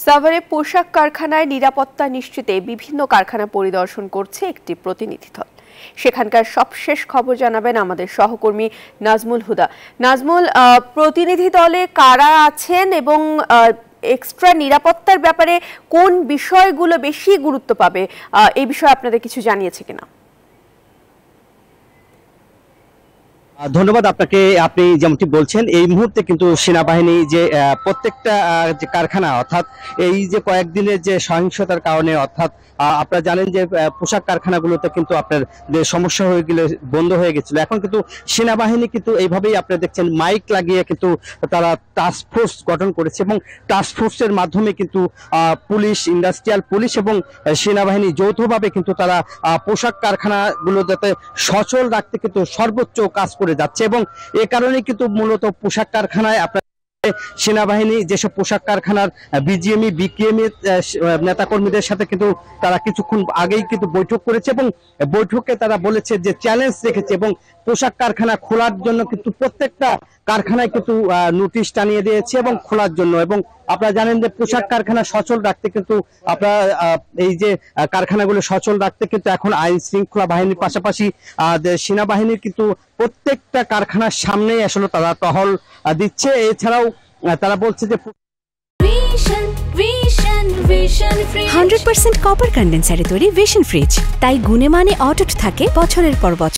সাভারে পোশাক কারখানায় নিরাপত্তা নিশ্চিতে বিভিন্ন কারখানা পরিদর্শন করছে একটি প্রতিনিধি দল। সেখানকার সবশেষ খবর জানাবেন আমাদের সহকর্মী নাজমুল হুদা। নাজমুল, প্রতিনিধি দলে কারা আছেন এবং এক্সট্রা নিরাপত্তার ব্যাপারে কোন বিষয়গুলো বেশি গুরুত্ব পাবে, এই বিষয়ে আপনাদের কিছু জানিয়েছে কিনা? ধন্যবাদ আপনাকে। আপনি যেমনটি বলছেন, এই মুহূর্তে কিন্তু সেনাবাহিনী যে প্রত্যেকটা যে কারখানা, অর্থাৎ এই যে কয়েকদিনের যে সহিংসতার কারণে, অর্থাৎ আপনারা জানেন যে পোশাক কারখানাগুলোতে কিন্তু আপনার যে সমস্যা হয়ে গেলে বন্ধ হয়ে গেছিল, এখন কিন্তু সেনাবাহিনী কিন্তু এইভাবেই আপনারা দেখছেন মাইক লাগিয়ে কিন্তু তারা টাস্ক ফোর্স গঠন করেছে এবং টাস্ক ফোর্সের মাধ্যমে কিন্তু পুলিশ, ইন্ডাস্ট্রিয়াল পুলিশ এবং সেনাবাহিনী যৌথভাবে কিন্তু তারা পোশাক কারখানাগুলো যাতে সচল রাখতে কিন্তু সর্বোচ্চ কাজ করে যাচ্ছে এবং এ কারণে কিন্তু মূলত পোশাক কারখানায় আপনার সেনাবাহিনী যেসব পোশাক কারখানার বিজিএমই বিকেএমই নেতাকর্মীদের সাথে কিন্তু তারা কিছুক্ষণ আগেই কিন্তু বৈঠক করেছে এবং বৈঠকে তারা বলেছে যে চ্যালেঞ্জ রেখেছে এবং পোশাক কারখানা খোলার জন্য কিন্তু প্রত্যেকটা কারখানায় কিন্তু নোটিশ টানিয়ে দিয়েছে এবং খোলার জন্য। এবং আপনারা জানেন যে পোশাক কারখানা সচল রাখতে কিন্তু আপনারা এই যে কারখানাগুলো সচল রাখতে কিন্তু এখন আইন শৃঙ্খলা বাহিনীর পাশাপাশি সেনাবাহিনীর কিন্তু প্রত্যেকটা কারখানার সামনেই আসলে তারা টহল দিচ্ছে। এছাড়াও তারা বলছে যে 100% কপার কন্ডেন্সারে তৈরি ভিশন ফ্রিজ, তাই গুণে মানে অটুট থাকে বছরের পর বছর।